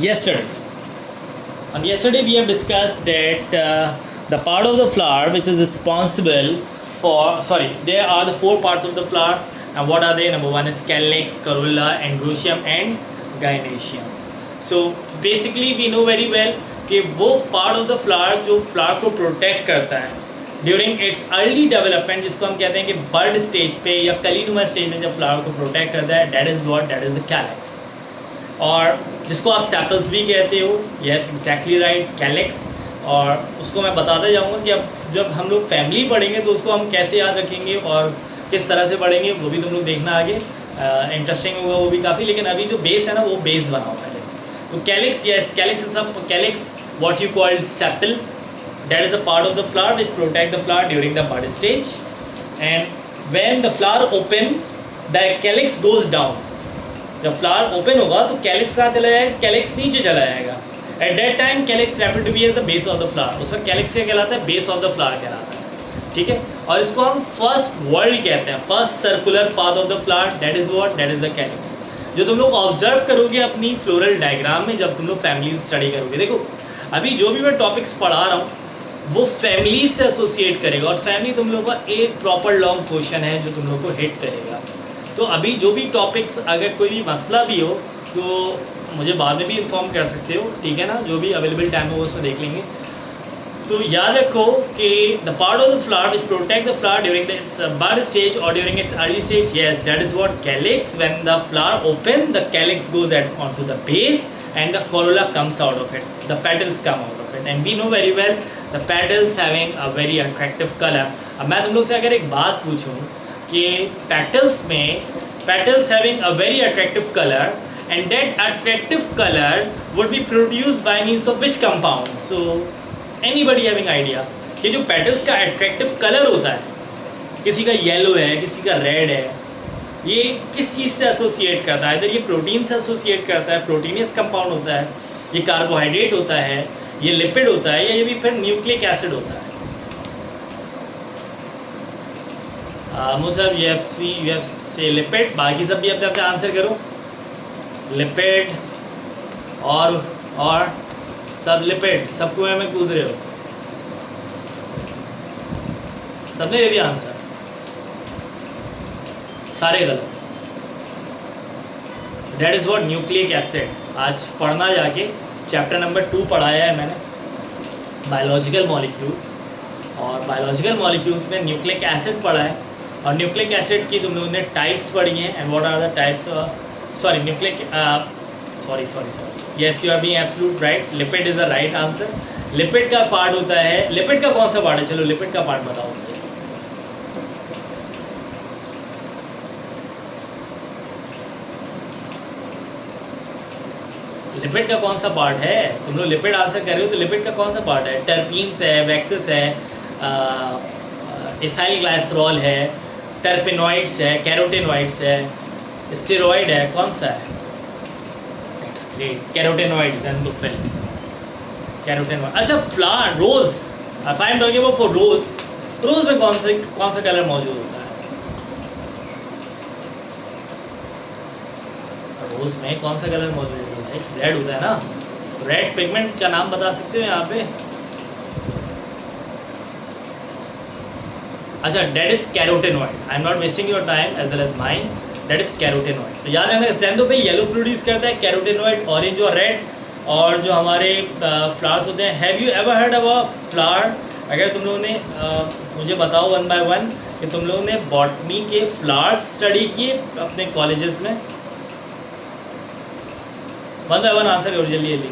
yesterday. And yesterday we have discussed that the part of the flower which is responsible for, there are the four parts of the flower. And what are they? Number one is calyx, corolla, androecium and gynoecium. So basically we know very well कि वो part of the flower जो flower को protect करता है during its early development, जिसको हम कहते हैं कि bud stage पे या कलीनुमा stage में जब flower को protect करता है, that is the calyx. और जिसको आप सेपल्स भी कहते हो, yes exactly right, calyx. और उसको मैं बताता जाऊँगा कि अब जब हम लोग फैमिली पढ़ेंगे तो उसको हम कैसे याद रखेंगे और किस तरह से पढ़ेंगे वो भी तुम लोग देखना आगे, इंटरेस्टिंग होगा वो भी काफ़ी. लेकिन अभी जो बेस है ना वो बेस बनाओ पहले. तो कैलिक्स, यस कैलिक्स इज सब calyx what you call sepal, that is a part of the flower which protect the flower during the bud stage. And when the flower open the calyx goes down. जब flower open होगा तो calyx कहाँ चला जाएगा? Calyx नीचे चला जाएगा. At that time calyx refer to be as the base of the flower. उसका कैलिक्स क्या कहलाता है? बेस ऑफ द फ्लावर कहलाता है. ठीक है. और इसको हम फर्स्ट वर्ल्ड कहते हैं, first circular path of the flower, that is what, that is the calyx. जो तुम लोग ऑब्जर्व करोगे अपनी फ्लोरल डायग्राम में जब तुम लोग फैमिली स्टडी करोगे, देखो अभी जो भी मैं टॉपिक्स पढ़ा रहा हूँ वो फैमिली से एसोसिएट करेगा. और फैमिली तुम लोग का एक प्रॉपर लॉन्ग क्वेश्चन है जो तुम लोग को हिट करेगा. तो अभी जो भी टॉपिक्स, अगर कोई भी मसला भी हो तो मुझे बाद में भी इन्फॉर्म कर सकते हो, ठीक है ना. जो भी अवेलेबल टाइम हो उसमें देख लेंगे. तो याद रखो कि the part of the flower which protect the flower during its bud stage और during its early stage, yes that is what calyx. When the flower open the calyx goes at on to the base and the corolla comes out of it, the petals come out of it. And we know very well the petals having a very attractive color. अब मैं तुम लोग से अगर एक बात पूछूं कि petals में petals having a very attractive color and that attractive color would be produced by means of which compound? So anybody having idea कि जो पेटल्स का अट्रैक्टिव कलर होता है, किसी का येलो है, किसी का रेड है, ये किस चीज़ से एसोसिएट करता है? इधर ये प्रोटीन से एसोसिएट करता है, प्रोटीनियस कंपाउंड होता है, ये कार्बोहाइड्रेट होता है, ये लिपिड होता है, या ये भी फिर न्यूक्लिक एसिड होता है. मुझे यू हैव से लिपिड, बाकी सब भी अपने अपने आंसर करो. लिपिड और सब लिपिड, सब कुएं में कूद रहे हो, सबने दे दिया आंसर, सारे गलत. That is what nucleic acid. आज पढ़ना जाके चैप्टर नंबर 2 पढ़ाया है मैंने, बायोलॉजिकल मॉलिक्यूल्स. और बायोलॉजिकल मॉलिक्यूल्स में न्यूक्लिक एसिड पढ़ा है. और न्यूक्लिक एसिड की तुम लोगों ने टाइप्स पढ़ी हैं. And what are the types? Sorry yes you are being absolute right, lipid is the right answer. Lipid का पार्ट होता है, लिपिड का कौन सा पार्ट है? चलो लिपिड का पार्ट बताओ मुझे. लिपिड का कौन सा पार्ट है? तुम लोग लिपिड आंसर कर रहे हो तो लिपिड का कौन सा पार्ट है? टर्पीन्स है, वैक्सेस है, इसाइल ग्लाइसरॉल है, टर्पेनॉइड्स है, कैरोटेनॉइड्स है, स्टेरॉइड है, कौन सा है? Carotenoids and the carotenoid. अच्छा flower, rose, if I am talking about for rose, rose में कौन सा कलर मौजूद होता है? रोज में कौन सा कलर मौजूद होता है? रेड होता है ना. रेड पिगमेंट का नाम बता सकते हो यहाँ पे? अच्छा, that is carotenoid. I am not wasting your time as well as mine. That is carotenoid. तो याद रखना स्टैंडो पे येलो प्रोड्यूस करता है कैरोटेनॉइड, ऑरेंज और रेड. और जो हमारे फ्लावर्स होते हैं, have you ever heard about flower? अगर तुम लोगों ने मुझे बताओ वन बाय वन कि तुम लोगों ने बॉटनी के फ्लावर्स स्टडी किए अपने कॉलेजेस में. वन बाय वन आंसर करो जल्दी जल्दी.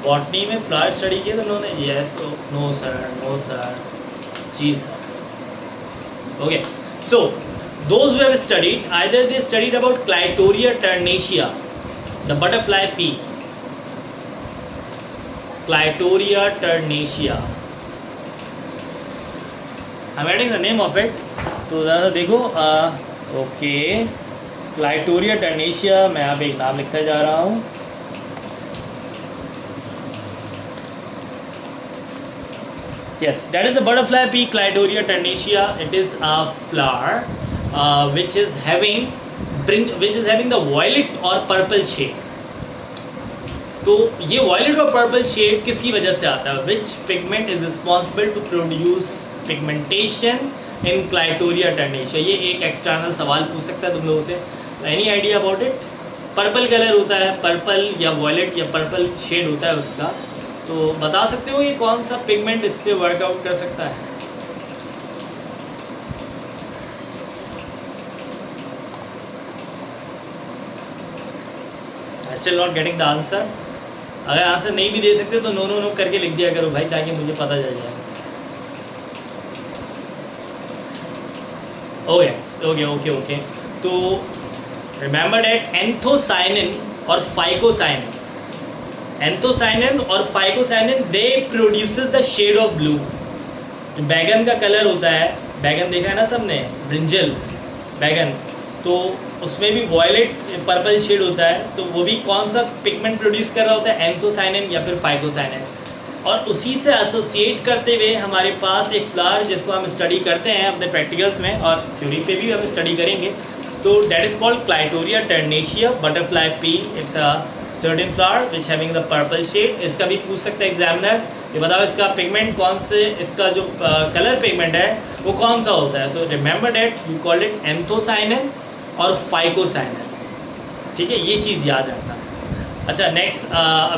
बॉटनी में फ्लावर स्टडी किए तुम लोगों ने? येस, नो सर, जी sir. Okay, so those who have studied, either they studied about Clitoria ternaceae, the butterfly pea, Clitoria ternaceae. I'm adding the name of it. तो ज़रा देखो. ओके, Clitoria ternaceae, मैं यहाँ पे एक नाम लिखता जा रहा हूँ. Yes, that is the butterfly pea, Clitoria ternaceae. It is a flower which is having the violet or purple shade. तो ये वॉयलेट और पर्पल शेड किसकी वजह से आता है? Which pigment is responsible to produce pigmentation in Clitoria ternatea? ये एक एक्सटर्नल सवाल पूछ सकता है तुम लोगों से. Any idea about it? Purple colour होता है, पर्पल या वॉयलेट या पर्पल शेड होता है उसका, तो बता सकते हो ये कौन सा पिगमेंट इस पर वर्कआउट कर सकता है? Still not getting the answer. अगर आंसर नहीं भी दे सकते तो नो नो नो करके लिख दिया करो भाई, ताकि मुझे पता चल जाए. Okay okay okay okay. तो रिमेंबर दैट एंथोसाइनिन और फाइकोसाइनिन, एंथोसाइनिन और phycocyanin they produces the shade of blue. बैगन का कलर होता है, बैगन देखा है ना सबने, ब्रिंजल बैगन, तो उसमें भी वॉयलेट पर्पल शेड होता है, तो वो भी कौन सा पिगमेंट प्रोड्यूस कर रहा होता है? एंथोसाइनिन या फिर फाइकोसाइनिन. और उसी से एसोसिएट करते हुए हमारे पास एक फ्लावर जिसको हम स्टडी करते हैं अपने प्रैक्टिकल्स में, और थ्योरी पे भी हम स्टडी करेंगे, तो that is called Clitoria ternatea butterfly pea. It's a certain flower which having the purple shade. इसका भी पूछ सकता है एग्जामिनर, ये बताओ इसका पिगमेंट कौन से, इसका जो कलर पिगमेंट है वो कौन सा होता है? तो remember that you called it anthocyanin और फाइकोसाइनिन. ठीक है, ये चीज़ याद रखना. अच्छा, next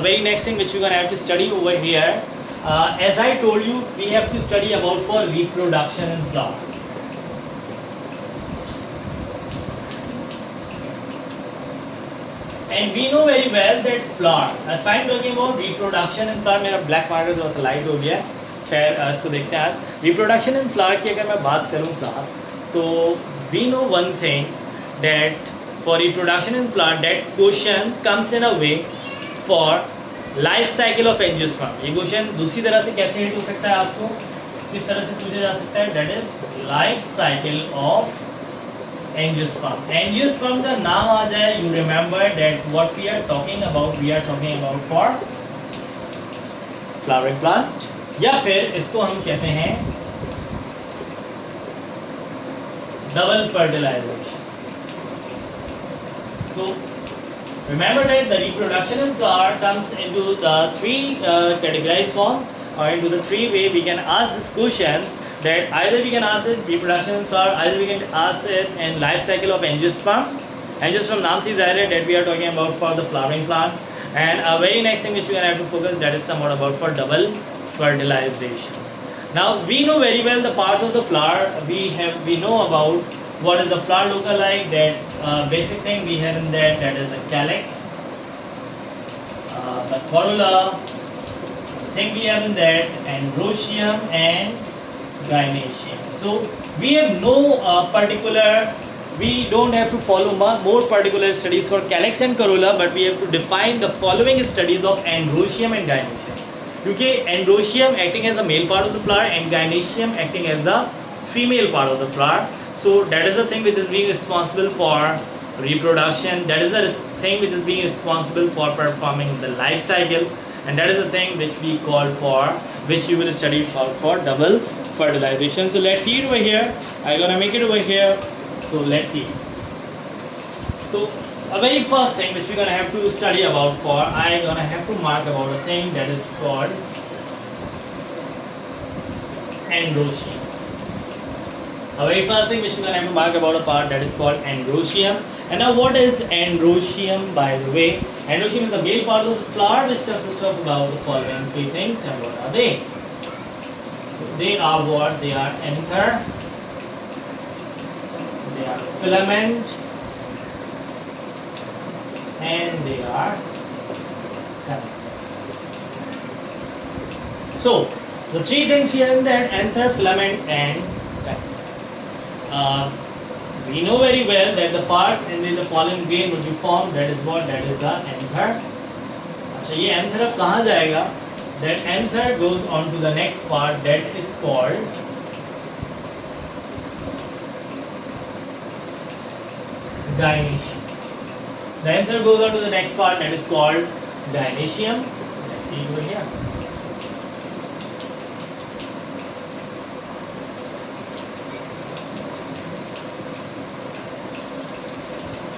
very next thing which you can have to study over here, as I told you we have to study about for reproduction in flower. And we know very well that flower, if I'm talking about reproduction in flower, मेरा black marker थोड़ा सा light हो गया, खैर इसको देखते हैं आज. रिप्रोडक्शन इन फ्लावर की अगर मैं बात करूँ क्लास, तो we know one thing that for reproduction in flower that question comes in a way for life cycle of angiosperm. ये क्वेश्चन दूसरी तरह से कैसे हिट हो सकता है, आपको किस तरह से पूछा जा सकता है? that is life cycle of angiosperm. Angiosperm का नाम आ जाए, you remember that what we are talking about for flowering plant, या फिर इसको हम कहते हैं double fertilization. So remember that the reproduction in flower comes into the three categorized form, or into the three way we can ask this question, that either we can ask it reproduction in flower, either we can ask it in life cycle of angiosperm. Angiosperm नाम से ज़ाहिर है that we are talking about for the flowering plant. And a very next thing which we have to focus, that is somewhat about for double fertilization. Now we know very well the parts of the flower. We know about what is the flower look like. That basic thing we have in that is the calyx, the corolla. Thing we have in that androecium and gynoecium. So we have no particular, we don't have to follow more particular studies for calyx and corolla, but we have to define the following studies of androecium and gynoecium. क्योंकि androecium acting as the male part of the flower and gynoecium acting as the female part of the flower. So that is the thing which is being responsible for reproduction. That is the thing which is being responsible for performing the life cycle, and that is the thing which we call for, which you will study for double fertilization. So let's see it over here. I'm gonna make it over here. So let's see. So a very first thing which we're gonna have to study about for, I'm gonna have to mark about a thing that is called androecium. A very first thing which we're gonna have to mark about a part that is called androecium. And now what is androecium, by the way? Androecium is the male part of the flower which consists of about the following three things. And what are they? So they are what? They are anther, they are filament, and they are canal. So the three things here in that anther, filament, and canal. We know very well that the part in which the pollen grain would be formed, that is what? That is the anther. अच्छा, ये anther अब कहाँ जाएगा? That anther goes on to the next part, that is called gynoecium. The anther goes on to the next part, that is called gynoecium. Let's see over here.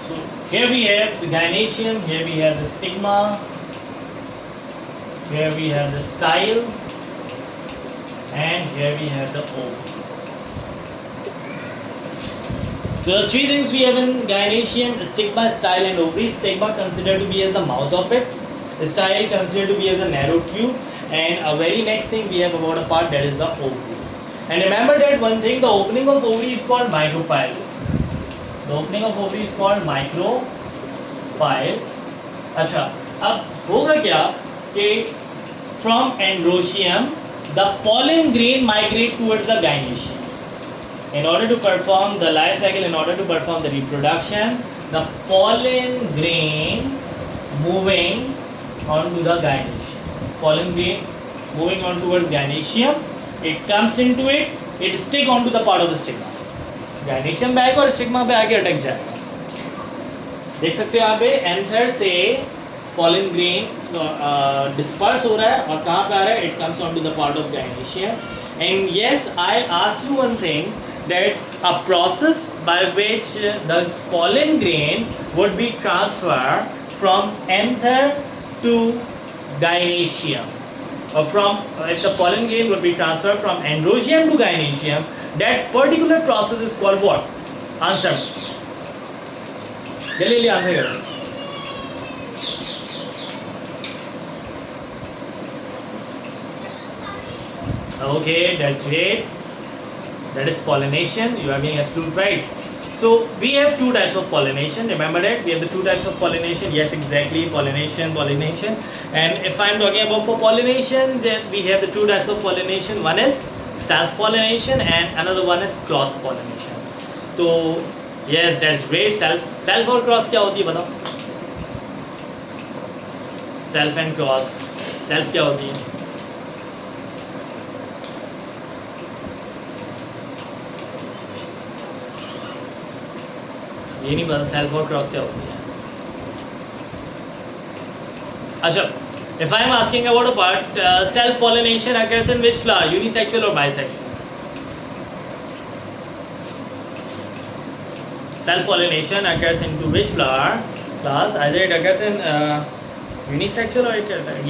So here we have the gynoecium, here we have the stigma, here we have the style, and here we have the ovary. So the three things we have in gynoecium: stigma, style, and ovary. Stigma considered to be as the mouth of it, style considered to be as a narrow tube, and a very next thing we have about a part, that is the ovary. And remember that one thing, the opening of ovary is called micropyle. The opening of ovary is called micropyle. अच्छा, अब होगा क्या कि from androecium the pollen grain migrate towards the gynoecium. In order to perform the life cycle, in order to perform the reproduction, the pollen grain moving onto the gynoecium. Pollen grain moving on towards gynoecium. It comes into it. It stick onto the part of the stigma. gynoecium bag और stigma पे आके अटक जाएगा. देख सकते हो यहाँ पे एंथर से pollen grain disperse हो रहा है और कहाँ पे आ रहा है? It comes onto the part of gynoecium. And yes, I asked you one thing, that a process by which the pollen grain would be transferred from anther to gynoecium, or from if the pollen grain would be transferred from androecium to gynoecium, that particular process is called what? Answer. जल्दी answer करो. Okay, that's great. That is pollination. You are being absolute right. So we have two types of pollination. Remember that we have the two types of pollination. Yes, exactly. Pollination. And if I am talking about for pollination, then we have the two types of pollination. One is self-pollination and another one is cross-pollination. So yes, that's great. Self और cross क्या होती है बताओ? Self and cross. Self क्या होती है? ये नहीं पता सेल्फ और क्रॉस क्या होती है. अच्छा, if I am asking about a part, self pollination occurs in which flower? Unisexual or bisexual? Self pollination occurs into which flower? Class, either it occurs in unisexual or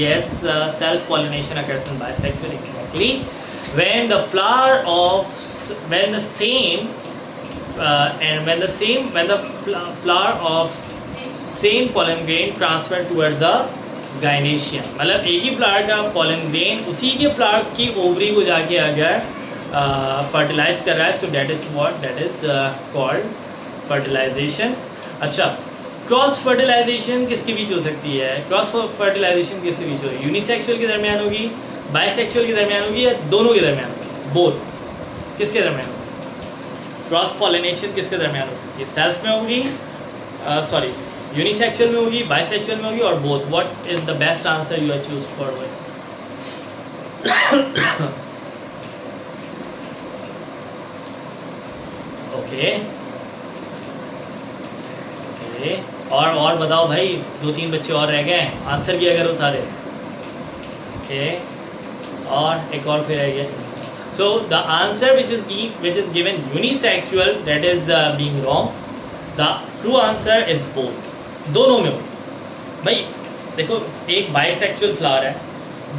yes, self pollination occurs in bisexual. Exactly. When the flower of when the flower of same pollen grain transfer towards the gynoecium. मतलब एक ही flower का pollen grain उसी के flower की ovary को जाके अगर fertilise कर रहा है, so that is called fertilization. अच्छा, क्रॉस फर्टिलाइजेशन किसके बीच हो सकती है? क्रॉस फर्टिलाइजेशन किसके बीच होगी? यूनिसेक्सुअल के दरमियान होगी, बाइसेक्सुअल के दरमियान होगी, या दोनों के दरमियान होगी? बोथ. किसके दरमियान होगी? क्रॉस पॉलिनेशन किसके दरमियान हो सकती है? सेल्फ में होगी, सॉरी यूनिसेक्सुअल में होगी, बाइसेक्सुअल में होगी, और both. What is the best answer you are choose for one? Okay, और बताओ भाई, 2-3 बच्चे और रह गए, आंसर किया करो सारे. ओके, और एक और फिर रह गया. So the answer which is given unisexual, that is being wrong. The true answer is both. दोनों में हो भाई. देखो, एक बाइसेक्सुअल फ्लावर है,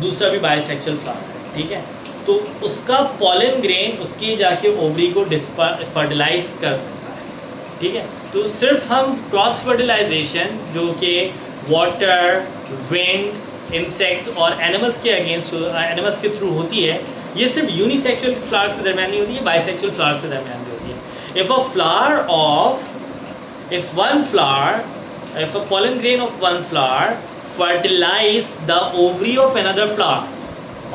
दूसरा भी बाइसेक्सुअल फ्लावर है, ठीक है? तो उसका पॉलन ग्रेन उसके जाके ओवरी को फर्टिलाइज कर सकता है, ठीक है? तो सिर्फ हम क्रॉस फर्टिलाइजेशन जो कि वाटर, विंड, इंसेक्ट्स और एनिमल्स के अगेंस्ट, एनिमल्स के थ्रू होती है, ये सिर्फ यूनिसेक्सुअल फ्लावर्स के दरमियान नहीं होती है, बाइसेक्सुअल फ्लावर्स के दरमियान भी होती है. If a pollen grain of one flower fertilize the ovary of another flower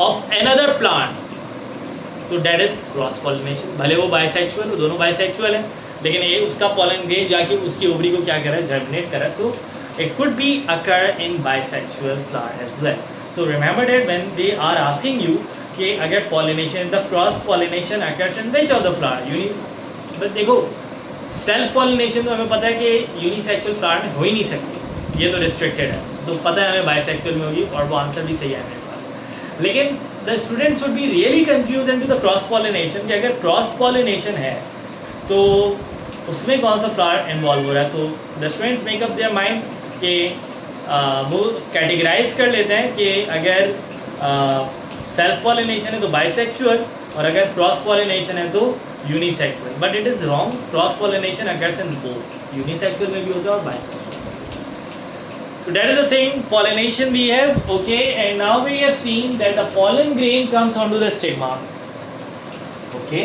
of another plant, तो that is cross pollination. भले वो बाइसेक्सुअल, वो दोनों बाइसेक्सुअल है, लेकिन ये उसका pollen grain जाके उसकी ओवरी को क्या कर रहा है? जर्मिनेट कर रहा है. So it could be occur in bisexual flower as well. So remember that when they are asking you कि अगर pollination, the cross pollination occurs in which of the flower? But देखो, सेल्फ पॉलिनेशन तो हमें पता है कि unisexual flower में हो ही नहीं सकती, ये तो रिस्ट्रिक्टेड है, तो पता है हमें बाइसेक्सुअल में होगी, और वो आंसर भी सही है मेरे पास. लेकिन the students would be really confuse into the cross pollination कि अगर क्रॉस पॉलिनेशन है तो उसमें कौन सा फ्लावर इन्वॉल्व हो रहा है. तो the students make up their mind कि वो कैटेगराइज कर लेते हैं कि अगर सेल्फ पॉलिनेशन है तो बाइसेक्सुअल और अगर क्रॉस पॉलिनेशन है तो unisexual. But it is wrong. Cross pollination occurs in both. Unisexual में भी होता है और bisexual. So that is the thing, pollination we have, okay, and now we have seen that the pollen grain comes onto the stigma, okay,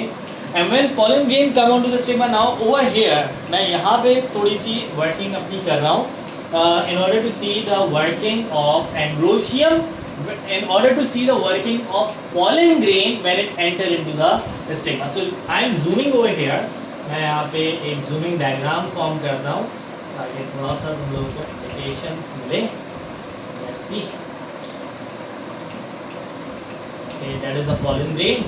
and when pollen grain come onto the stigma, now over here मैं यहाँ पे थोड़ी सी working अपनी कर रहा हूँ in order to see the working of androecium, in order to see the working of pollen grain when it enter into the stigma. So I am zooming over here. मैं यहाँ पे एक zooming diagram form कर रहा हूँ ताकि थोड़ा सा तुम लोगों को indications मिले. Let's see. Okay, that is the pollen grain.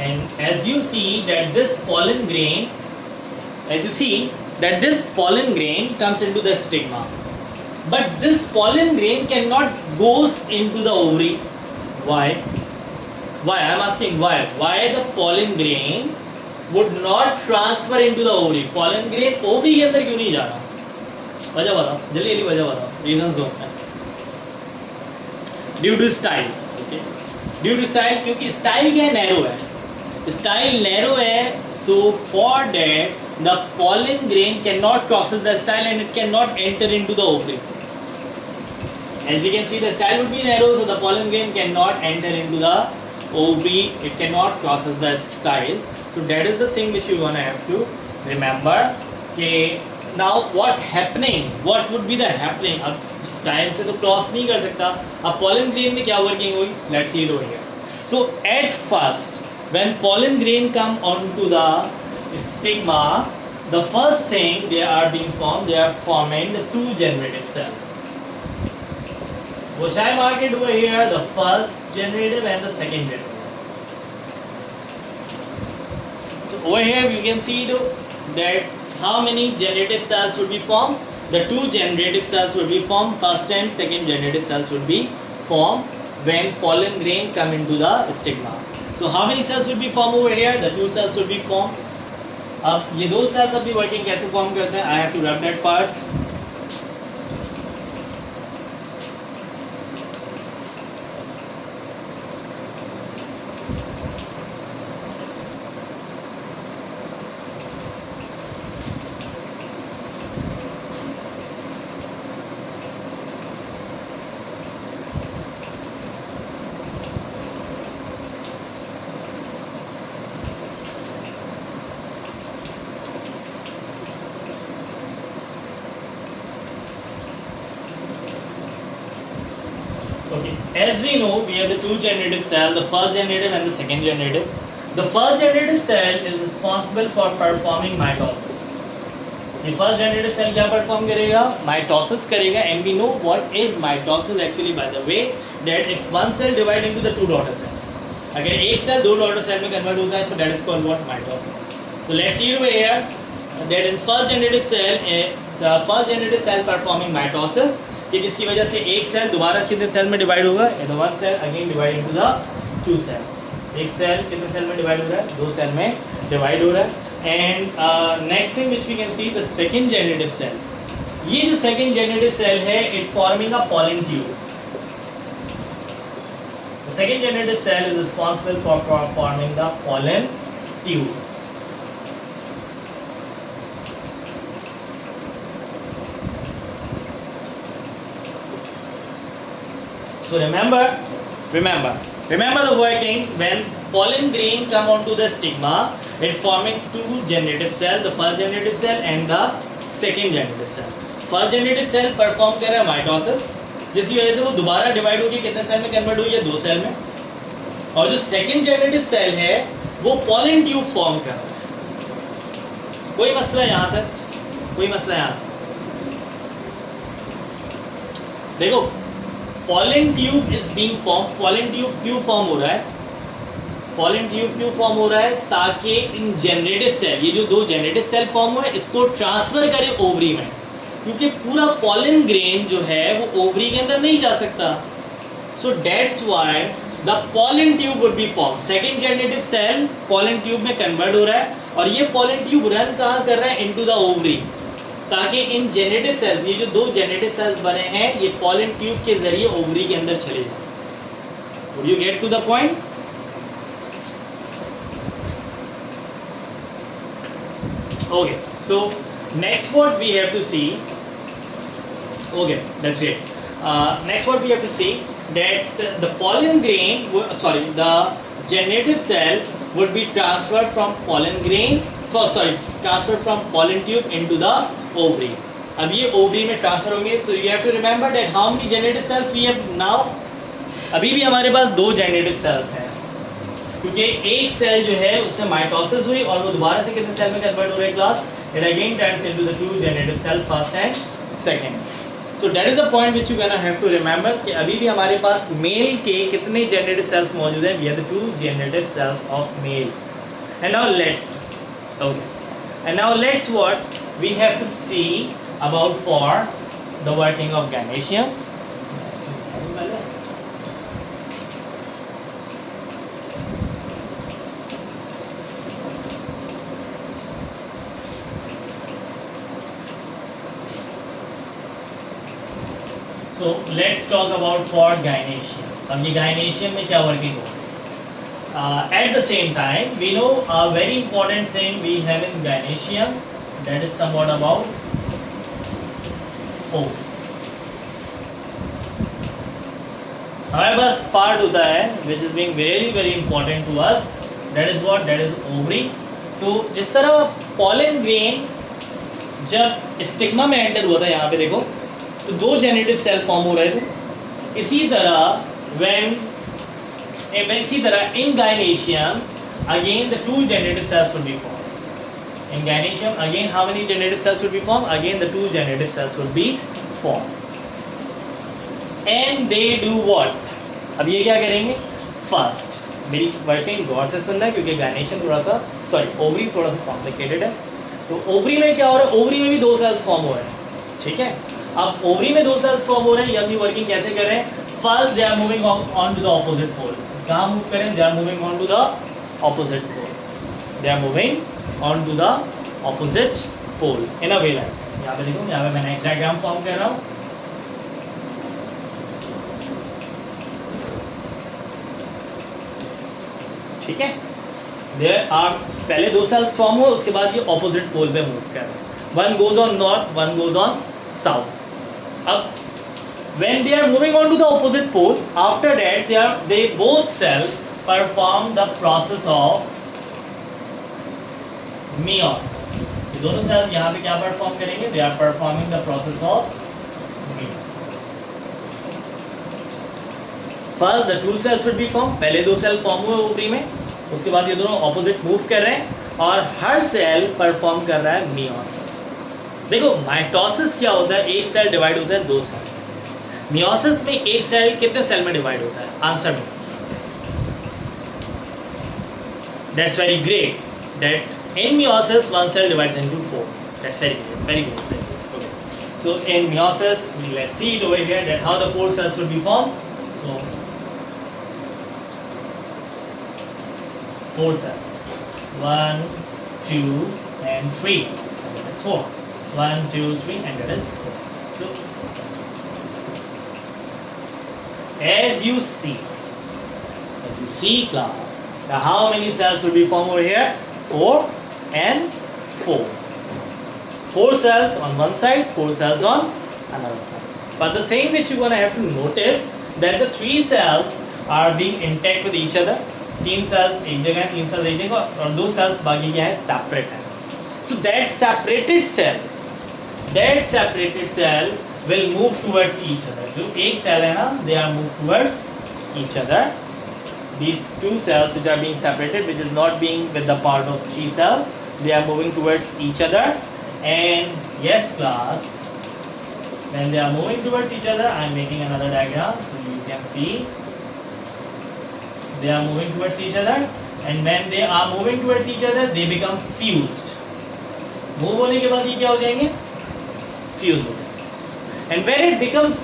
And as you see that this pollen grain, comes into the stigma. But this pollen grain cannot goes into the ovary. Why? Why? I am asking why. Why the pollen grain would not transfer into the ovary? Pollen grain ovary के अंदर क्यों नहीं जा रहा? वजह बताओ, जल्दी जल्दी वजह बताओ. Reasons दो. Due to style. Okay. Due to style, क्योंकि style क्या है? Narrow है. Style narrow है, so for that the pollen grain cannot cross the style and it cannot enter into the ovary. As we can see, the style would be narrow, so the pollen grain cannot enter into the ovary. It cannot cross the style. So that is the thing which you wanna have to remember. कि now what would be the happening? अब style से तो cross नहीं कर सकता. अब pollen grain में क्या working हुई? Let's see it over here. So at first, when pollen grain come onto the stigma, the first thing they are being formed, they are forming the two generative cell. Which I mark it over here, the first generative and the second generative. So over here you can see that how many generative cells would be formed. The two generative cells will be formed. First and second generative cells will be formed when pollen grain come into the stigma. So how many cells will be formed over here? The two cells will be formed. अब ये दो cells अभी working कैसे form करते हैं? I have to rub that part. Okay, as we know, we have the two generative cell, the first generative and the second generative. The first generative cell is responsible for performing mitosis. The first generative cell क्या perform करेगा? Mitosis करेगा, and we know what is mitosis actually by the way that if one cell divide into the two daughter cell, अगर एक cell दो daughter cell में convert होता है, so that is called what? Mitosis. So let's see over here that in first generative cell, the first generative cell performing mitosis. कि जिसकी वजह से एक सेल दोबारा कितने सेल में डिवाइड होगा? One cell again divide into the two cell. एक सेल कितने सेल में डिवाइड हो रहा है? दो सेल में डिवाइड हो रहा है. And next thing which we can see the second generative cell. ये जो सेकंड जेनेरेटिव सेल है it forming a pollen tube. The second generative cell is responsible for forming the pollen tube. So remember the working when pollen grain come onto the stigma, it forming two generative cell, the first generative cell and the second generative cell. First generative cell perform कर रहा है mitosis, जिसकी वजह से वो दोबारा divide होगी कितने सेल में कन्वर्ट हुई है? दो सेल में. और जो सेकंड जनरेटिव सेल है वो pollen tube फॉर्म कर रहा है. कोई मसला यहाँ तक? कोई मसला यहाँ? देखो pollen tube is being formed. pollen tube क्यों फॉर्म हो रहा है? pollen tube क्यों फॉर्म हो रहा है? ताकि इन जनरेटिव सेल, ये जो दो जनरेटिव सेल फॉर्म हुए इसको ट्रांसफर करे ओवरी में, क्योंकि पूरा pollen grain जो है वो ओवरी के अंदर नहीं जा सकता. so that's why the pollen tube would be formed. second generative cell pollen tube में कन्वर्ट हो रहा है और ये pollen tube रन कहाँ कर रहा है? into the ovary. ताकि इन जेनेटिव सेल्स, ये जो दो जेनेटिव सेल्स बने हैं, ये पॉलन ट्यूब के जरिए ओवरी के अंदर चले जाए. Would you get to the point? Okay, so next what we have to see, okay, that's it. Next what we have to see that the pollen grain, the generative cell would be transferred from pollen grain, transferred from pollen tube into the ovary. अब ये ovary में transfer होंगे. So you have to remember that how many generative cells we have now. अभी भी हमारे पास दो generative cells हैं, क्योंकि एक सेल जो है उसमें माइटोसिस हुई और वो दोबारा से कितने सेल में कन्वर्ट हो रहे हैं class. It again turns into the two generative cell, first and second. So that is the point which you gonna have to remember कि अभी भी हमारे पास मेल के कितने generative cells मौजूद हैं. We have the two generative cells of male. And now let's what we have to see about for the working of gynoecium. So let's talk about for gynoecium. अब ये gynoecium में क्या working हो? At the same time, we know a very important thing we have in gynoecium, that is somewhat about ovary. हमारे पास part होता है which is being very very important to us. That is what? That is ovary. तो जिस तरह pollen grain जब stigma में enter हुआ था, यहाँ पे देखो, तो दो जेनेटिव सेल फॉर्म हो रहे थे. इसी तरह इन gynoecium again the two genetic cells would be formed. In gynoecium again how many genetic cells would be formed? Again the two genetic cells would be formed. And they do what? अब ये क्या करेंगे? First, मेरी working गौर से सुनना है क्योंकि gynoecium ovary थोड़ा सा कॉम्प्लिकेटेड है. तो ओवरी में क्या हो रहा है? ओवरी में भी दो सेल्स फॉर्म हो रहे हैं. ठीक है, अब ओवरी में दो सेल्स फॉर्म हो रहे हैं, ये अपनी वर्किंग कैसे कर रहे हैं? First they are moving on to the opposite pole. कहाँ मूव करें? They are moving on to the opposite pole. They are moving on to the opposite pole in a way like. यहाँ पे देखो, यहाँ पे मैंने एक डायग्राम फॉर्म कर रहा हूँ. ठीक है, देयर आर पहले दो सेल्स फॉर्म हुए, उसके बाद ये ऑपोजिट पोल पे मूव कर रहे हैं. One goes on north, one goes on south. अब when they are moving on to the opposite pole, after that they both cells perform the process of meiosis. ये दोनों सेल यहाँ पे क्या परफॉर्म करेंगे? They are performing the process of meiosis. First the two cells would be formed. पहले दो cell form हुए ovary में, उसके बाद ये दोनों ऑपोजिट मूव कर रहे हैं और हर सेल परफॉर्म कर रहा है meiosis. देखो माइटोसिस क्या होता है? एक सेल डिवाइड होता है दो सेल. मियोसिस में एक सेल कितने सेल में डिवाइड होता है? आंसर में. That's very great that in meiosis one cell divides into 4. That's very good. Okay, so in meiosis let's see it over here that how the four cells will be form. So four cells, 1 2 and 3, and that is 4. 1 2 3 and that is 4. So as you see class, now how many cells will be formed over here? 4 and 4. 4 cells on one side, 4 cells on another side. But the thing which you're going to have to notice that the 3 cells are being intact with each other. 3 cells एक जगह, 3 cells एक जगह और 2 cells बाकी क्या है? separate है. So that separated cell will move towards each other. जो एक सेल है ना, they are move towards each other. These two cells which are being separated, which is not being with the part of 3 cell, they are moving towards each other. And yes class, when they are moving towards each other, I am making another diagram so you can see. They are moving towards each other, and when they are moving towards each other, they become fused. Move होने के बाद ये क्या हो जाएंगे? Fused हो जाएंगे. And when it becomes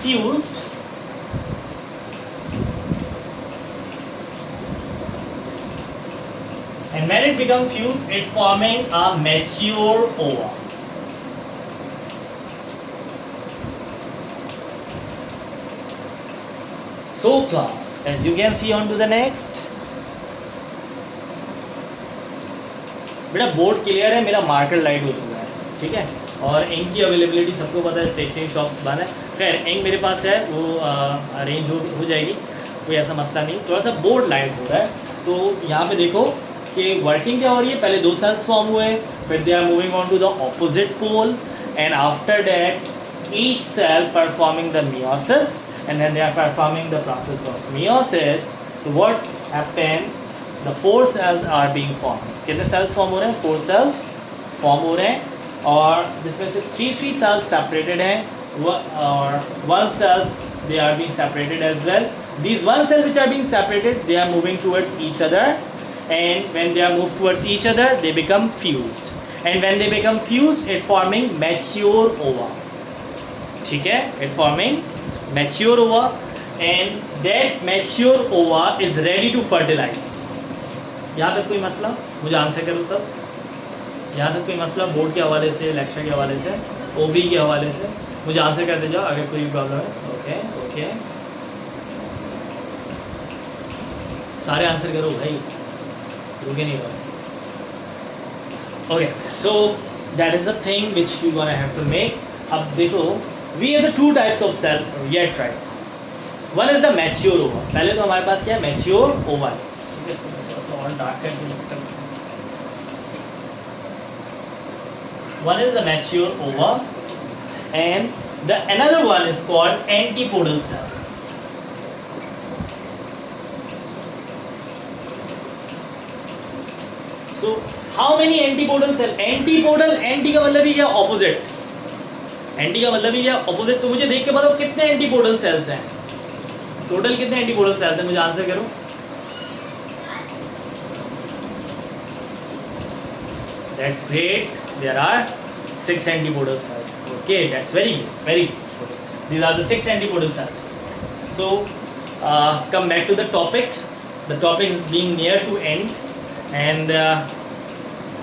fused, it's forming a mature ova. So class, as you can see on to the next. बेटा बोर्ड क्लियर है, मेरा मार्कर लाइट हो चुका है, ठीक है, और इंक की अवेलेबिलिटी सबको पता है, स्टेशनरी शॉप्स बंद है। खैर इंक मेरे पास है, वो अरेंज हो जाएगी, कोई ऐसा मसला नहीं। थोड़ा सा बोर्ड लाइट हो रहा है, तो यहाँ पे देखो कि वर्किंग क्या हो रही है। पहले 2 सेल्स फॉर्म हुए, फिर they are moving on to the opposite pole, and after that each cell performing the meiosis, and then they are performing the process of meiosis. So what happened, the 4 cells are being form. कितने cells form हो रहे हैं? 4 sales form हो रहे हैं, और जिसमें से 3 सेल्स सेपरेटेड हैं, और 1 cells they are being separated as well. These 1 cell which are being separated, they are moving towards each other, and when they are moved towards each other, they become fused, and when they become fused, it forming mature ova, ठीक है, it forming mature ova, and that mature ova is ready to fertilize. यहाँ तक कोई मसला? मुझे answer करो सब। यहाँ तक कोई मसला बोर्ड के हवाले से, लेक्चर के हवाले से, ओवी के हवाले से? मुझे आंसर कर दे जाओ अगर कोई प्रॉब्लम है। ओके ओके, सारे आंसर करो भाई, रुके नहीं रहो। Okay, so that is the thing which you gonna have to make. अब देखो, we have the 2 types of cell yet, right? One is the mature ova. पहले तो हमारे पास क्या है? मैच्योर ओवा। One is the mature ova, and the another one is called antipodal cell. So how many antipodal cell? Antipodal, anti का मतलब ही क्या? Opposite. Anti का मतलब ही क्या? Opposite। तो मुझे देख के बताओ कितने antipodal cells हैं? टोटल कितने antipodal cells हैं? मुझे आंसर करो। That's great. There are 6 antipodal cells. Okay, that's very good, very good. These are the 6 antipodal cells. So come back to the topic. The topic is being near to end, and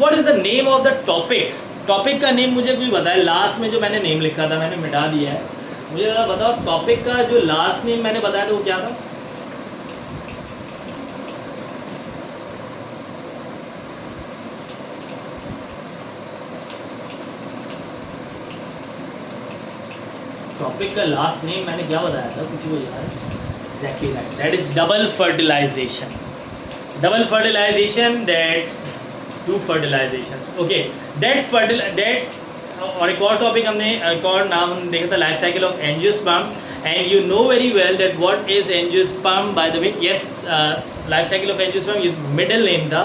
what is the name of the topic? Topic का name मुझे कोई बताए। Last में जो मैंने name लिखा था मैंने मिटा दिया है, मुझे ज़रा बताओ टॉपिक का जो लास्ट नेम मैंने बताया था वो क्या था? टॉपिक का लास्ट नेम मैंने क्या बताया था, किसी को याद है? Exactly right, that is double fertilization. Double fertilization, that 2 fertilizations. Okay, that और एक और टॉपिक हमने, एक और नाम देखा था, life cycle of angiosperm, and you know very well that what is angiosperm by the way. Yes, life cycle of angiosperm ये मिडिल नेम था।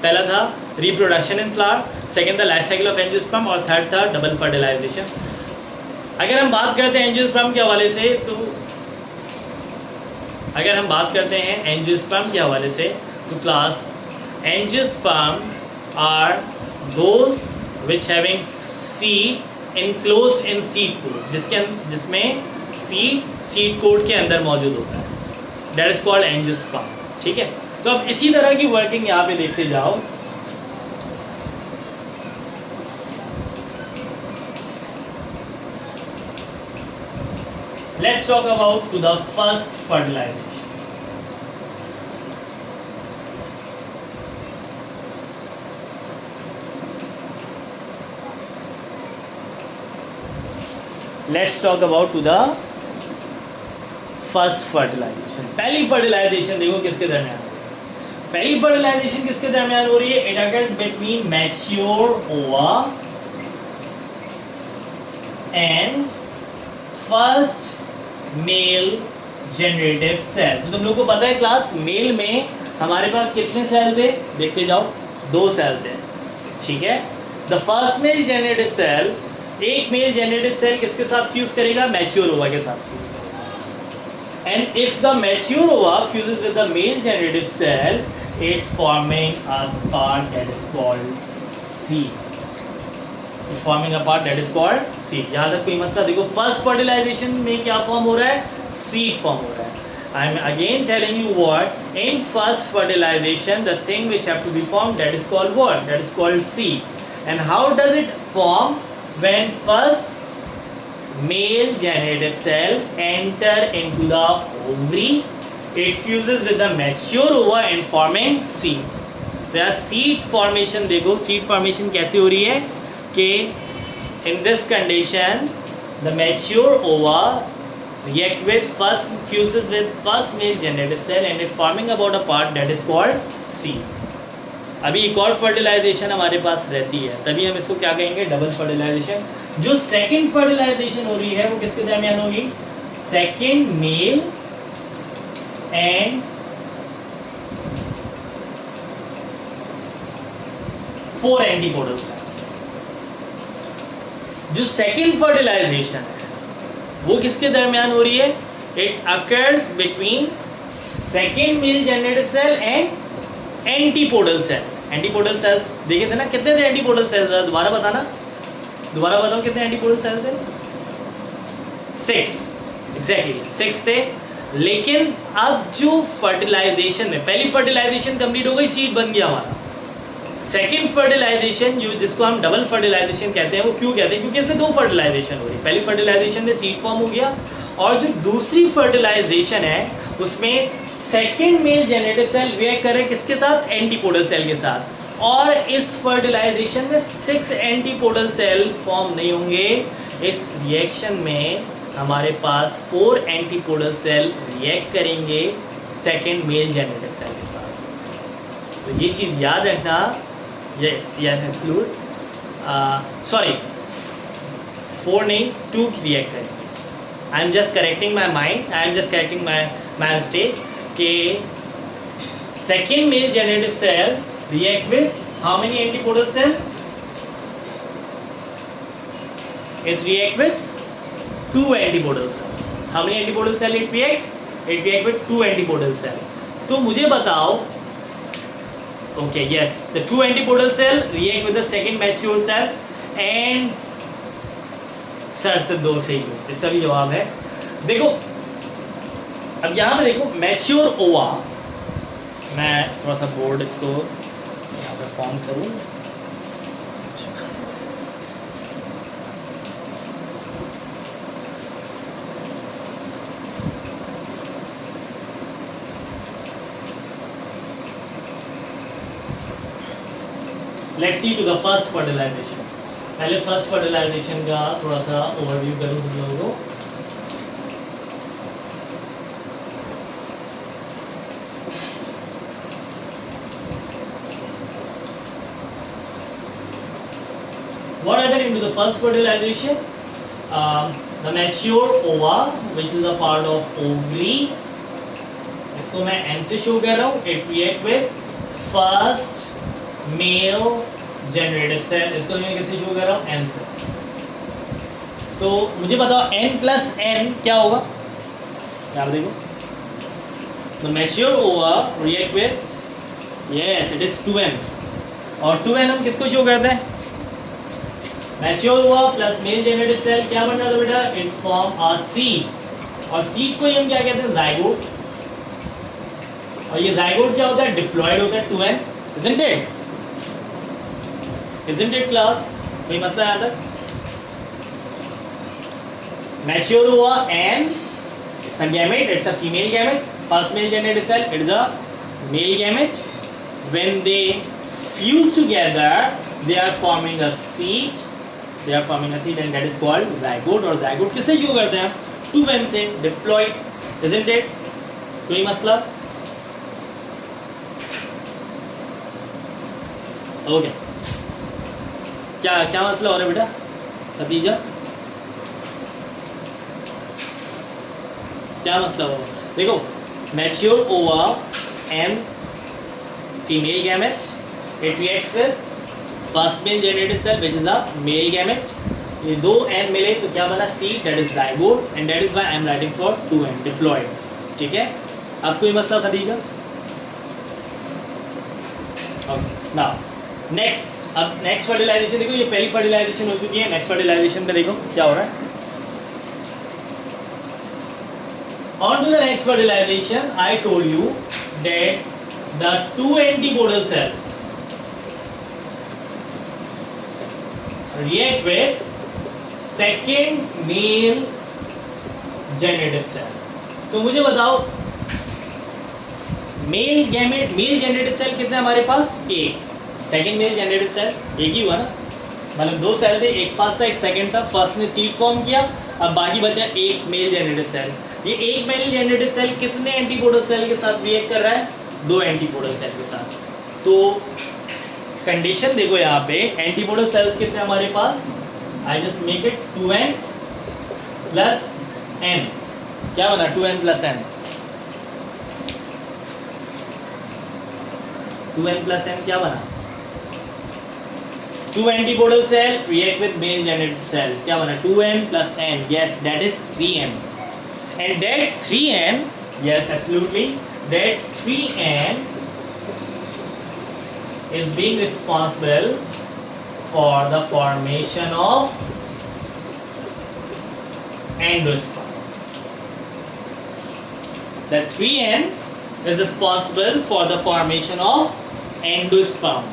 पहला था रिप्रोडक्शन इन फ्लावर, सेकेंड था लाइफ साइकिल ऑफ एंजियोस्पर्म, और third था double fertilisation. अगर हम बात करते हैं एंजियोस्पर्म के हवाले से, अगर हम बात करते हैं एंजियोस्पर्म के हवाले से, तो class angiosperm are those which having seed enclosed in seed coat, जिसमें सीड कोड के अंदर मौजूद होता है, दैट इज कॉल्ड एंजियोस्पर्म। ठीक है, तो अब इसी तरह की वर्किंग यहाँ पे देखते जाओ। Let's talk about to the first fertilization. Let's talk about to the first fertilization. पहली fertilization देखो किसके दरमियान हो रही है? पहली fertilization किसके दरमियान हो रही है? It occurs between mature ova and first male generative cell. तो तुम लोग को पता है क्लास, मेल में हमारे पास कितने सेल थे? देखते जाओ, 2 सेल थे। ठीक है, the first male generative cell, एक मेल जनरेटिव सेल किसके साथ फ्यूज करेगा? मैच्योर ओवा के साथ फ्यूज करेगा। And if the mature ova fuses with the male generative cell, it forming a part that is called seed. Forming a part that is called seed. यहाँ तक कोई मसला? देखो, फर्स्ट फर्टिलाइजेशन में क्या फॉर्म हो रहा है? सीड फॉर्म हो रहा है। I am again telling you what, in first fertilisation the thing which have to be form that is called what? That is called seed. And how does it form? When first male generative cell enter into the ovary it fuses with the mature ova and forming seed. तो seed formation देखो, seed formation कैसे हो रही है कि in this condition the mature ova react with first fuses with first male generative cell and it forming about a part that is called seed. अभी एक और फर्टिलाइजेशन हमारे पास रहती है, तभी हम इसको क्या कहेंगे, डबल फर्टिलाइजेशन. जो सेकंड फर्टिलाइजेशन हो रही है वो किसके दरमियान होगी, second male and four antipodal cell. जो सेकंड फर्टिलाइजेशन है वो किसके दरमियान हो रही है, it occurs between second male generative cell and antipodal cell. Antipodal cells देखे थे ना, कितने थे एंटीपोडल सेल्स, दोबारा बताना, दोबारा बताओ कितने एंटीपोडल सेल्स थे, 6, एग्जैक्टली 6 थे. लेकिन अब जो फर्टिलाइजेशन में पहली फर्टिलाइजेशन कंप्लीट हो गई, सीड बन गया हमारा. सेकेंड फर्टिलाइजेशन जो जिसको हम डबल फर्टिलाइजेशन कहते हैं, वो क्यों कहते हैं, क्योंकि इसमें दो फर्टिलाइजेशन हो रही है. पहली फर्टिलाइजेशन में सीड फॉर्म हो गया और जो दूसरी फर्टिलाइजेशन है उसमें second male generative cell react करे किसके साथ, एंटीपोडल सेल के साथ. और इस फर्टिलाइजेशन में 6 एंटीपोडल सेल फॉर्म नहीं होंगे. इस रिएक्शन में हमारे पास 4 एंटीपोडल सेल रिएक्ट करेंगे सेकेंड मेल जेनेटिव सेल के साथ. तो ये चीज़ याद रखना. yes absolute sorry 4 नहीं 2 रिएक्ट करेंगे. I am just correcting my mind, I am just correcting my mistake कि second male generative cell react with how many antipodal cell, it's react with 2 antipodal cells. How many antipodal cell it react with 2 antipodal cell. तो मुझे बताओ, okay yes the 2 antipodal cell react with the second mature cell and sir से 2 से ही, इसका भी जवाब है. देखो अब यहाँ पे देखो मैच्योर ओवा, मैं थोड़ा सा बोर्ड इसको यहाँ पे फॉर्म करूँ. Let's see to the first fertilisation. पहले फर्स्ट फर्टिलाइजेशन का थोड़ा सा ओवरव्यू करूँ तुम लोगों को. What happened into the first fertilization? The mature ova, which is a part of ovary, इसको मैं M से शो कर रहा हूँ. It react with first male generative cell, इसको मैं कैसे शो कर रहा हूँ, N से. तो मुझे बताओ N प्लस N क्या होगा, यहाँ पे देखो. द मैच्योर ओवा react with, yes it is 2N, और 2N हम किसको शो करते हैं, मैच्योर ओवा प्लस मेल जनरेटिव सेल. क्या बन रहा था बेटा, इट फॉर्म अ सीड, और सीड को ही हम क्या कहते हैं, जाइगोट. और ये जाइगोट क्या होता है, डिप्लॉयड होता है 2N, isn't it? Isn't it class? कोई मसला यहाँ तक? Mature हुआ and it's a gamete, it's a female gamete. First male generative cell, it is a male gamete. When they fuse together, they are forming a seed. They are forming a seed and that is called zygote. और zygote किससे show करते हैं, 2N से, diploid, isn't it? कोई मसला? Okay. क्या क्या मसला हो रहा है बेटा, खदीजा क्या मसला हो रहा है. देखो mature ova and female gamete, it reacts with first male generative cell which is a male gamete. ये 2 N मिले तो क्या बना, seed, that is zygote and that is why I am writing for 2N, diploid. ठीक है, अब कोई मसला खदीजा? Okay now next. अब नेक्स्ट फर्टिलाइजेशन देखो, ये पहली फर्टिलाइजेशन हो चुकी है. नेक्स्ट फर्टिलाइजेशन में देखो क्या हो रहा है. On to the next fertilization, I told you that the 2 antipodal cell react with second male generative cell. तो मुझे बताओ male gamete, male generative cell कितने हमारे पास? एक। सेकंड मेल जनरेटिव सेल एक ही हुआ ना, मतलब 2 सेल थे, एक फर्स्ट था एक सेकंड था। फर्स्ट ने सीड फॉर्म किया, अब बाकी बचा एक मेल जनरेटिव सेल। ये एक मेल जनरेटिव सेल कितने एंटीपोडल सेल के साथ रिएक्ट कर रहा है? 2 एंटीपोडल सेल के साथ। तो कंडीशन देखो यहाँ पे, एंटीपोडल सेल्स कितने हमारे पास? I just make it 2n plus n। क्या बना? 2n plus n। 2n plus n क्या बना? 2 antipodal cell react with male generative cell. क्या बना? 2n plus n. Yes, that is 3n. And that 3n, yes, absolutely, that 3n is being responsible for the formation of endosperm. That 3n is responsible for the formation of endosperm.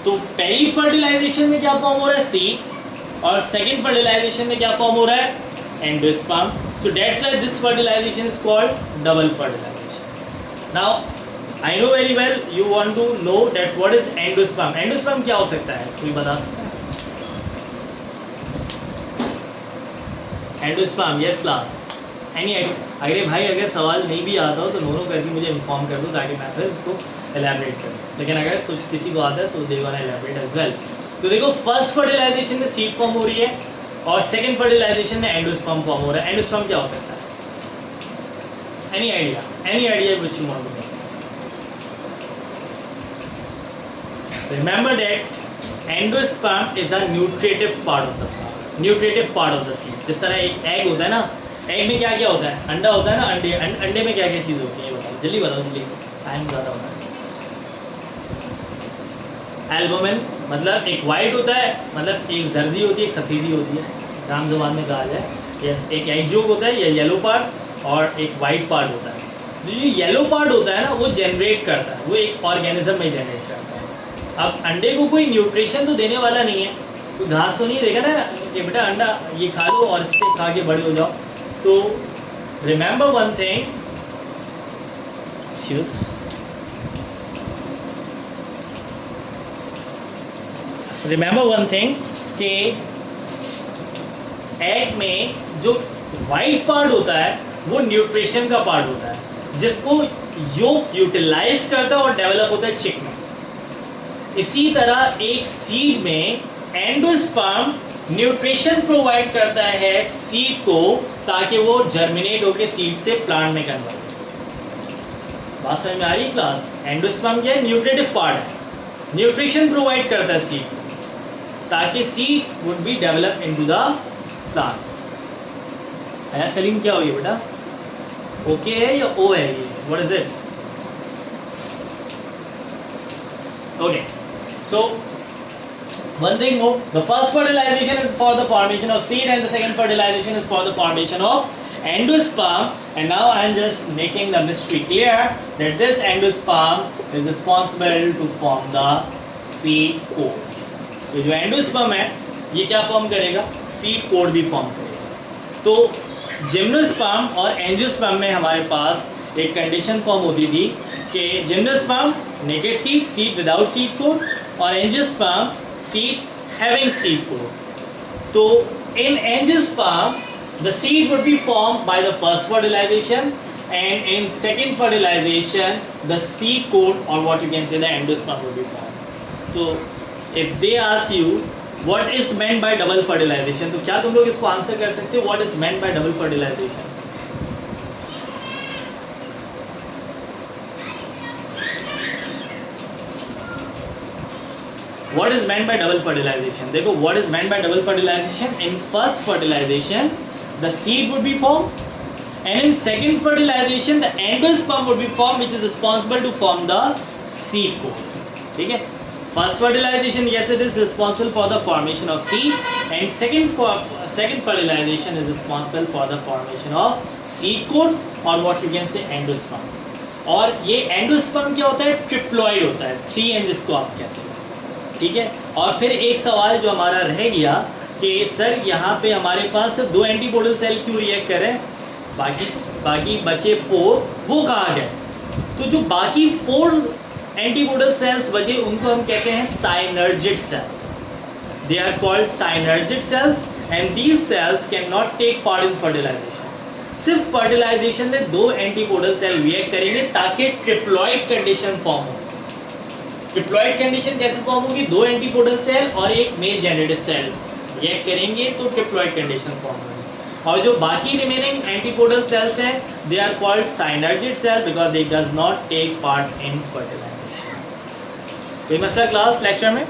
तो पहली fertilisation में क्या form हो रहा है? Seed. और second fertilization में क्या फॉर्म हो रहा है? Endosperm. So that's why this fertilisation is called double fertilisation. Now I know very well you want to know that what is endosperm. Endosperm क्या हो सकता है? कोई बता सकता है? Endosperm, yes class, any idea? अरे भाई अगर सवाल नहीं भी आता हो तो दोनों करके मुझे इन्फॉर्म कर दो ताकि मैं फिर उसको एलैबोरेट करूँ। लेकिन अगर कुछ किसी को आता है so they gonna elaborate as well. तो देखो फर्स्ट फर्टिलाइजेशन में सीड फॉर्म हो रही है और सेकंड फर्टिलाइजेशन में एंडोस्पर्म फॉर्म हो रहा है। एंडोस्पर्म क्या हो सकता है? Any idea? Any idea which you want to know? Remember that endosperm is a nutritive part of the flower, nutritive part of the seed. जिस तरह एक एग होता है ना, एग में क्या क्या होता है? अंडा होता है ना, अंडे में क्या क्या चीज़ होती है? बताओ जल्दी बताओ, जल्दी, टाइम ज़्यादा होता है। एल्बुमिन मतलब एक वाइट होता है, मतलब एक जर्दी होती है, एक सफ़ेदी होती है, आम ज़बान में कहा जाए। एक एग जोक होता है या येलो पार्ट और एक वाइट पार्ट होता है। जो ये येलो पार्ट होता है ना वो जनरेट करता है, वो एक ऑर्गेनिज्म में जनरेट करता है। अब अंडे को कोई न्यूट्रिशन तो देने वाला नहीं है, कोई घास तो नहीं देगा ना कि बेटा अंडा ये खा लो और इसके खा के बड़े हो जाओ। तो remember one thing, remember one thing कि एग में जो वाइट पार्ट होता है वो न्यूट्रिशन का पार्ट होता है जिसको योक यूटिलाइज करता है और डेवलप होता है चिक में। इसी तरह एक सीड में एंडोस्पर्म न्यूट्रिशन प्रोवाइड करता है सीड को ताकि वो जर्मिनेट होकर सीड से प्लांट में कन्वर्ट हो। बात समझ में आ रही है क्लास? एंडोस्पर्म क्या है? न्यूट्रिटिव पार्ट है, न्यूट्रिशन प्रोवाइड करता है सीड ताकि seed would be develop into the plant. आया सलीम? क्या हो गया बेटा? ओके है या ओ है ये? What is it? Okay, so one thing more, the first fertilization is for the formation of seed and the second fertilization is for the formation of endosperm. And now I am just making the mystery clear that this endosperm is responsible to form the seed coat. ये जो endosperm है ये क्या form करेगा? Seed code भी form करेगा। तो gymnosperm और एंजियोस्पर्म में हमारे पास एक कंडीशन फॉर्म होती थी कि gymnosperm naked seed, seed without seed coat, और angiosperm seed having seed coat. तो इन angiosperm the seed would be formed by the first fertilization, and in second fertilization the seed coat or what you can say the endosperm would be formed. So if they ask you what is meant by double fertilization, तो क्या तुम लोग इसको answer कर सकते हो? what is meant by double fertilization? What is meant by double fertilization? देखो what is meant by double fertilization. In first fertilization the seed would be formed, and in second fertilization the endosperm would be formed which is responsible to form the seed coat. ठीक है? First fertilization, yes, it is responsible for the formation of seed, and second fertilization is responsible for the formation of seed coat or what you can say endosperm. और ये endosperm क्या होता है? Triploid होता है, 3N जिसको आप कहते हैं। ठीक है? और फिर एक सवाल जो हमारा रह गया कि सर यहाँ पे हमारे पास सिर्फ 2 एंटीपोडल सेल क्यों रिएक्ट करें, बाकी बचे 4 वो कहाँ गए? तो जो बाकी 4 एंटीपोडल सेल्स बचे उनको हम कहते हैं synergid cells. They are called synergid cells and these cells can not take part in fertilisation. सिर्फ फर्टिलाइजेशन में 2 एंटीपोडल सेल रिएक्ट करेंगे ताकि ट्रिप्लॉइड कंडीशन फॉर्म हो. ट्रिप्लॉइड कंडीशन कैसे फॉर्म होगी? 2 एंटीपोडल सेल और एक मेल जेनरेटिव सेल रिएक्ट करेंगे तो ट्रिप्लॉइड कंडीशन फॉर्म होगी. और जो बाकी रिमेनिंग एंटीपोडल सेल्स हैं they are called synergid cell because they does not take part in fertilisation. कोई मसला क्लास लेक्चर में?